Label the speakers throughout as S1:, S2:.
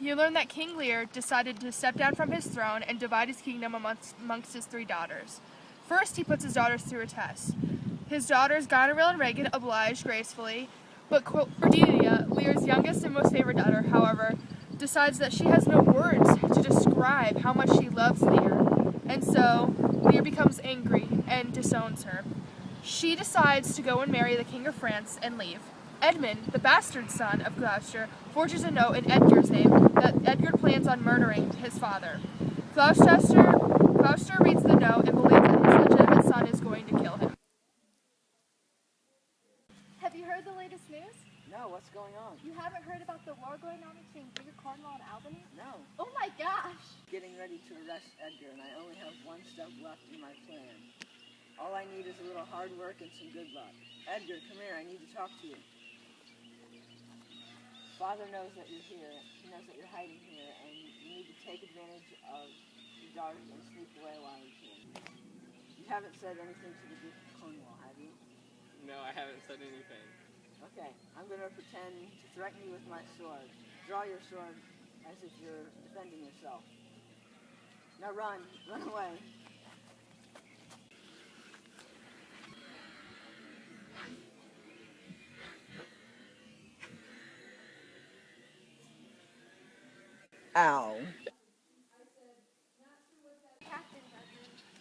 S1: You learn that King Lear decided to step down from his throne and divide his kingdom amongst his 3 daughters. First, he puts his daughters through a test. His daughters, Goneril and Regan, oblige gracefully, but Cordelia, Lear's youngest and most favorite daughter, however, decides that she has no words to describe how much she loves Lear, and so Lear becomes angry and disowns her. She decides to go and marry the King of France and leave. Edmund, the bastard son of Gloucester, forges a note in Edgar's name that Edgar plans on murdering his father. Gloucester reads the note and believes that his legitimate son is going to kill him.
S2: Have you heard the latest news?
S3: No, what's going on?
S2: You haven't heard about the war going on between Lear, Cornwall, and Albany?
S3: No.
S2: Oh my gosh!
S3: Getting ready to arrest Edgar, and I only have one step left in my plan. All I need is a little hard work and some good luck. Edgar, come here, I need to talk to you. Father knows that you're here. He knows that you're hiding here, and you need to take advantage of your daughters and sneak away while you can. You haven't said anything to the Duke of Cornwall, have you?
S4: No, I haven't said anything.
S3: Okay, I'm going to pretend to threaten you with my sword. Draw your sword as if you're defending yourself. Now run away. Ow.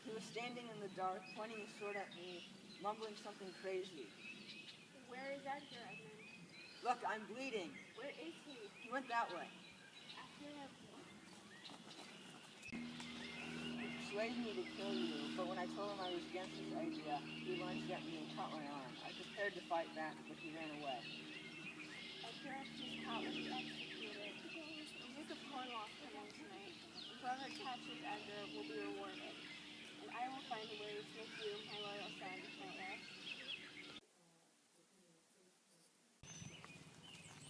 S3: He was standing in the dark, pointing his sword at me, mumbling something crazy.
S2: Where is Edgar, Edmund?
S3: Look, I'm bleeding.
S2: Where is he?
S3: He went that way.
S2: After him.
S3: He persuaded me to kill you, but when I told him I was against his idea, he lunged at me and caught my arm. I prepared to fight back, but he ran away.
S2: Edgar just caught was executed. The Duke of Cornwall is coming tonight. Whoever catches Edgar will be rewarded. And I will find a way to make you, my loyal son, my heir.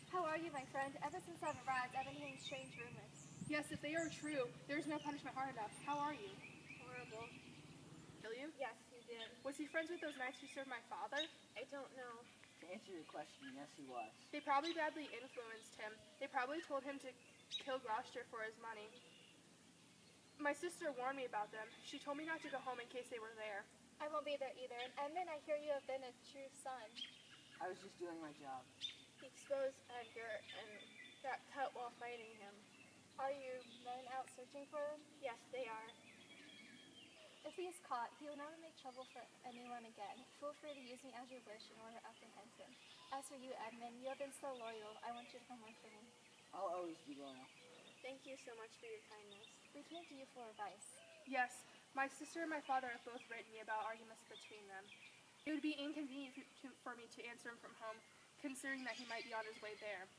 S2: How are you, my friend? Ever since I've arrived, I've been hearing strange rumors.
S1: Yes, if they are true, there is no punishment hard enough. How are you?
S2: Horrible.
S1: Kill you?
S2: Yes, you did.
S1: Was he friends with those knights who served my father?
S2: I don't know.
S3: To answer your question, yes, he was.
S1: They probably badly influenced him. They probably told him to kill Gloucester for his money. My sister warned me about them. She told me not to go home in case they were there.
S2: I won't be there either. And Edmund, I hear you have been a true son.
S3: I was just doing my job.
S2: He exposed Edgar and got cut while fighting him. Are your men out searching for him? Yes, they are. If he is caught, he will never make trouble for anyone again. Feel free to use me as your wish in order to apprehend him. As for you, Edmund, you have been so loyal. I want you to come work for me.
S3: I'll always be loyal.
S2: Thank you so much for your kindness. We came to you for advice.
S1: Yes, my sister and my father have both written me about arguments between them. It would be inconvenient for me to answer him from home, considering that he might be on his way there.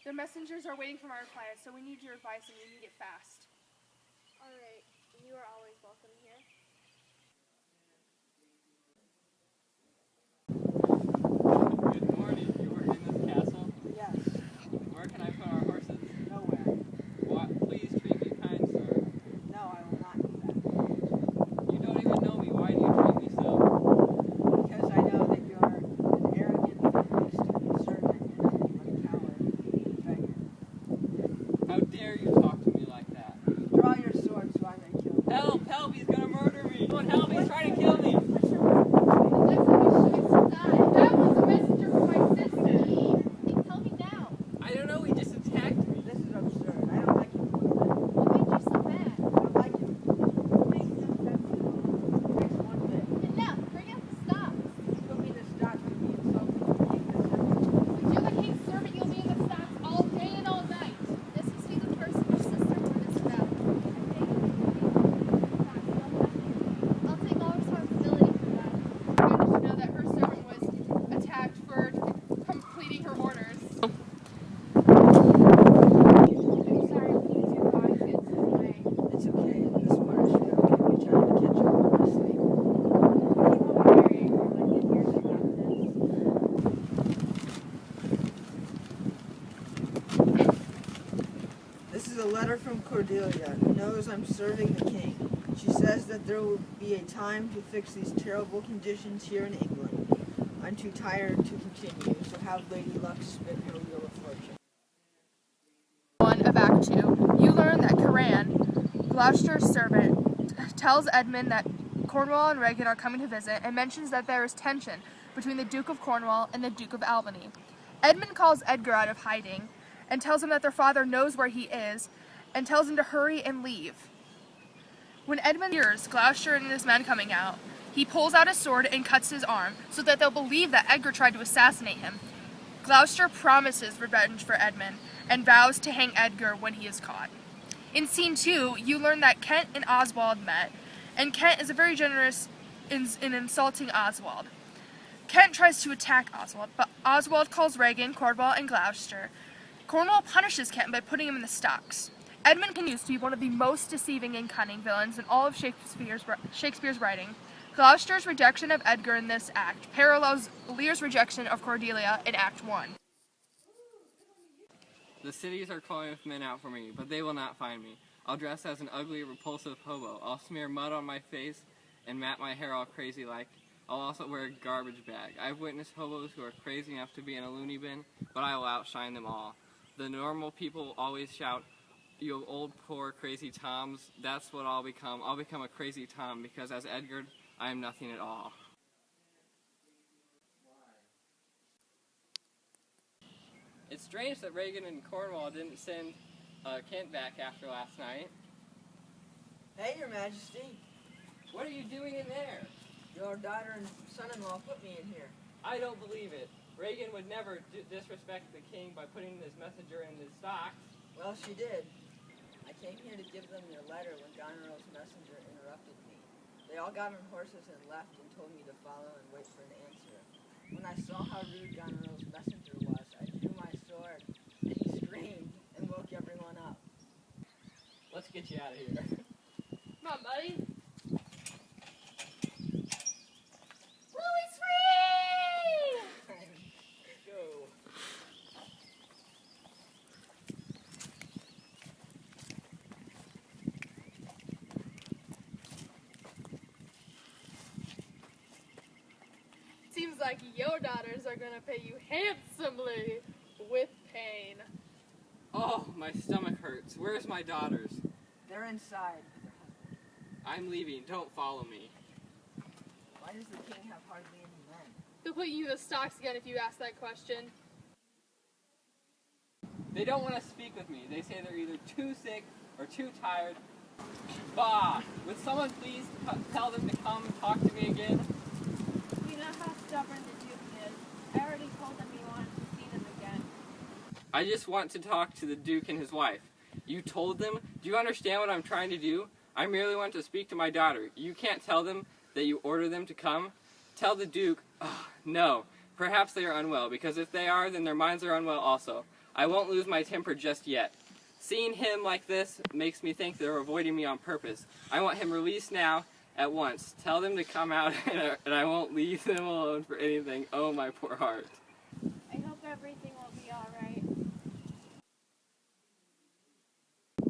S1: The messengers are waiting for my reply, so we need your advice and we need it fast.
S2: All right. You are always welcome here.
S4: Good morning. You work in this castle?
S3: Yes.
S4: Where can I put our horses?
S3: Nowhere.
S4: What? Please treat me kind, sir.
S3: No, I will not do that.
S4: You don't even know me. Why do you treat me so?
S3: Because I know that you're an arrogant, faithless, stupid servant, and nothing but a coward and a beggar.
S4: How dare you talk to me like that?
S3: Draw your sword so I may kill you.
S4: Help! Help! He's gonna murder me! Someone help! He's trying to kill me!
S1: That was a messenger for my sister.
S2: Tell me now.
S4: I don't know. He just attacked me.
S3: This is absurd. I don't like you.
S2: What made you so bad?
S3: I don't like you.
S2: Makes no sense at all.
S3: Next one bit.
S2: Enough. Bring out the stops.
S3: You put me in the stocks with me insulting the king this servant.
S1: If you're the king's servant, you'll be in the stocks all day and all night.
S2: This must be the person your sister warned us about. I'll take all responsibility for that.
S1: I wanted to know that her servant was attacked for completing her orders.
S2: I'm sorry to use your body in such a way.
S3: It's okay. This water should okay. We tried to catch up on my sleep.
S2: You will be very angry when you hear about this.
S3: This is a letter from Cordelia, who knows I'm serving the king. She says that there will be a time to fix these terrible conditions here in England. I'm too tired to continue, so have Lady Luck spin her wheel of fortune.
S1: 1 of Act 2, you learn that Carroll, Gloucester's servant, tells Edmund that Cornwall and Regan are coming to visit and mentions that there is tension between the Duke of Cornwall and the Duke of Albany. Edmund calls Edgar out of hiding and tells him that their father knows where he is and tells him to hurry and leave. When Edmund hears Gloucester and his men coming out, he pulls out his sword and cuts his arm so that they'll believe that Edgar tried to assassinate him. Gloucester promises revenge for Edmund and vows to hang Edgar when he is caught. In scene 2, you learn that Kent and Oswald met, and Kent is very generous in insulting Oswald. Kent tries to attack Oswald, but Oswald calls Regan, Cornwall, and Gloucester. Cornwall punishes Kent by putting him in the stocks. Edmund continues to be one of the most deceiving and cunning villains in all of Shakespeare's writing. Gloucester's rejection of Edgar in this act parallels Lear's rejection of Cordelia in Act 1.
S4: The cities are calling men out for me, but they will not find me. I'll dress as an ugly, repulsive hobo. I'll smear mud on my face and mat my hair all crazy like. I'll also wear a garbage bag. I've witnessed hobos who are crazy enough to be in a loony bin, but I will outshine them all. The normal people always shout, "You old, poor, crazy Toms." That's what I'll become. I'll become a crazy Tom, because as Edgar, I am nothing at all. It's strange that Regan and Cornwall didn't send Kent back after last night.
S3: Hey, Your Majesty.
S4: What are you doing in there?
S3: Your daughter and son-in-law put me in here.
S4: I don't believe it. Regan would never disrespect the king by putting his messenger in his stocks.
S3: Well, she did. I came here to give them your letter when Goneril's messenger interrupted me. They all got on horses and left and told me to follow and wait for an answer. When I saw how rude Goneril's messenger was, I drew my sword and he screamed and woke everyone up.
S4: Let's get you out of here.
S1: Come on, buddy.
S4: Go.
S1: Seems like your daughters are gonna pay you handsomely with pain.
S4: Oh, my stomach hurts. Where's my daughters?
S3: They're inside with their husband.
S4: I'm leaving. Don't follow me.
S3: Why does the king have hardly any men?
S1: They'll put you in the stocks again if you ask that question.
S4: They don't want to speak with me. They say they're either too sick or too tired. Bah! Would someone please tell them to come and talk to me again?
S2: You know how stubborn the Duke is. I already told them you wanted to see them again.
S4: I just want to talk to the Duke and his wife. You told them? Do you understand what I'm trying to do? I merely want to speak to my daughter. You can't tell them that you order them to come? Tell the Duke, no, perhaps they are unwell, because if they are, then their minds are unwell also. I won't lose my temper just yet. Seeing him like this makes me think they're avoiding me on purpose. I want him released now, at once. Tell them to come out, and I won't leave them alone for anything. Oh, my poor heart.
S2: I hope everything will be alright.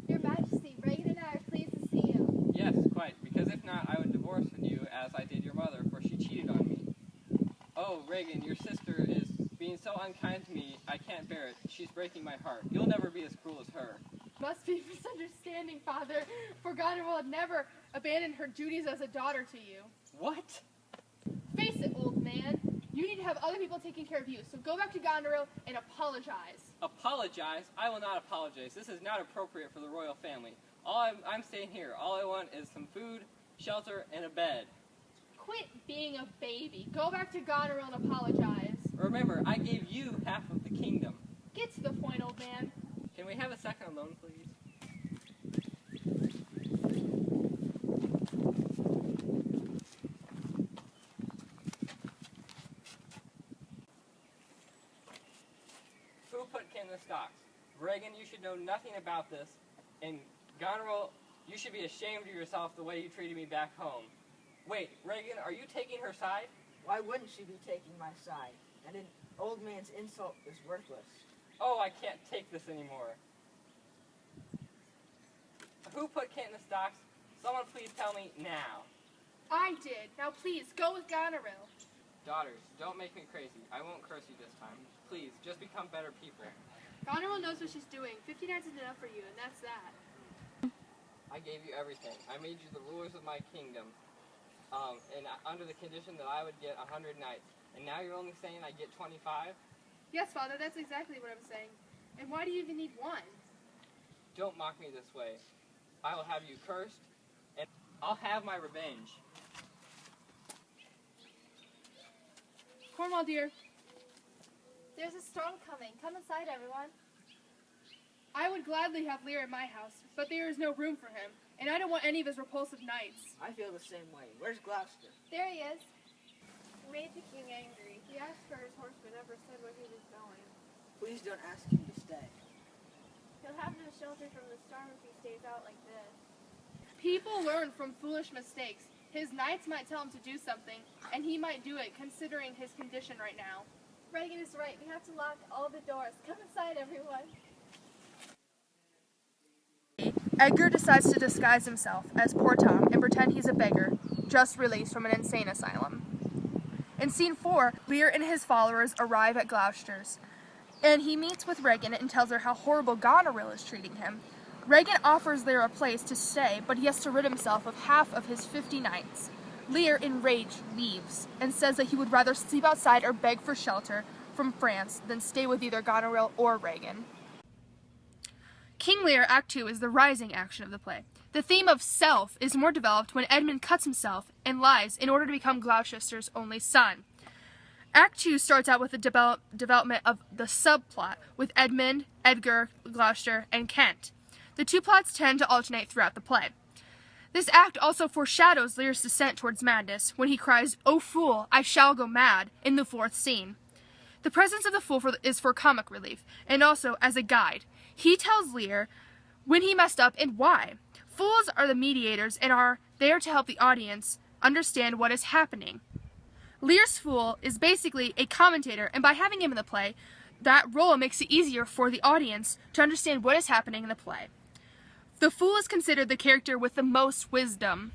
S2: Your Majesty, Regan and I are pleased to see you.
S4: Yes, quite, because if not, I would divorce you as I did your mother, for she cheated on me. Oh, Regan, your sister is being so unkind to me, I can't bear it. She's breaking my heart. You'll never be as cruel as her.
S1: Must be misunderstanding, Father, for Goneril had never abandoned her duties as a daughter to you.
S4: What?
S1: Face it, old man. You need to have other people taking care of you, so go back to Goneril and apologize.
S4: Apologize? I will not apologize. This is not appropriate for the royal family. I'm staying here. All I want is some food, shelter, and a bed.
S1: Quit being a baby. Go back to Goneril and apologize.
S4: Remember, I gave you half of the kingdom.
S1: Get to the point, old man.
S4: Can we have a second alone, please? Who put Ken in the stocks? Regan, you should know nothing about this. And Goneril, you should be ashamed of yourself the way you treated me back home. Wait, Regan, are you taking her side?
S3: Why wouldn't she be taking my side? And an old man's insult is worthless.
S4: Oh, I can't take this anymore. Who put Kent in the stocks? Someone please tell me now.
S1: I did. Now please, go with Goneril.
S4: Daughters, don't make me crazy. I won't curse you this time. Please, just become better people.
S1: Goneril girl knows what she's doing. 50 nights is enough for you, and that's that.
S4: I gave you everything. I made you the rulers of my kingdom, and under the condition that I would get 100 nights. And now you're only saying I get 25?
S1: Yes, Father, that's exactly what I'm saying. And why do you even need one?
S4: Don't mock me this way. I will have you cursed, and I'll have my revenge.
S1: Cornwall, dear,
S2: There's a storm coming. Come inside, everyone.
S1: I would gladly have Lear in my house, but there is no room for him, and I don't want any of his repulsive knights.
S3: I feel the same way. Where's Gloucester?
S2: There he is. He made the king angry. He asked for his horse but never said where he was going.
S3: Please don't ask him to stay.
S2: He'll have no shelter from the storm if he stays out like this.
S1: People learn from foolish mistakes. His knights might tell him to do something, and he might do it considering his condition right now.
S2: Reagan is right. We have to lock all the doors. Come inside, everyone.
S1: Edgar decides to disguise himself as poor Tom and pretend he's a beggar, just released from an insane asylum. In scene 4, Lear and his followers arrive at Gloucester's, and he meets with Regan and tells her how horrible Goneril is treating him. Regan offers Lear a place to stay, but he has to rid himself of half of his 50 knights. Lear, enraged, leaves and says that he would rather sleep outside or beg for shelter from France than stay with either Goneril or Regan. King Lear, Act 2, is the rising action of the play. The theme of self is more developed when Edmund cuts himself and lies in order to become Gloucester's only son. Act 2 starts out with the development of the subplot with Edmund, Edgar, Gloucester, and Kent. The two plots tend to alternate throughout the play. This act also foreshadows Lear's descent towards madness when he cries, "O fool, I shall go mad," in the 4th scene. The presence of the fool is for comic relief, and also as a guide. He tells Lear when he messed up and why. Fools are the mediators and are there to help the audience understand what is happening. Lear's fool is basically a commentator, and by having him in the play, that role makes it easier for the audience to understand what is happening in the play. The fool is considered the character with the most wisdom.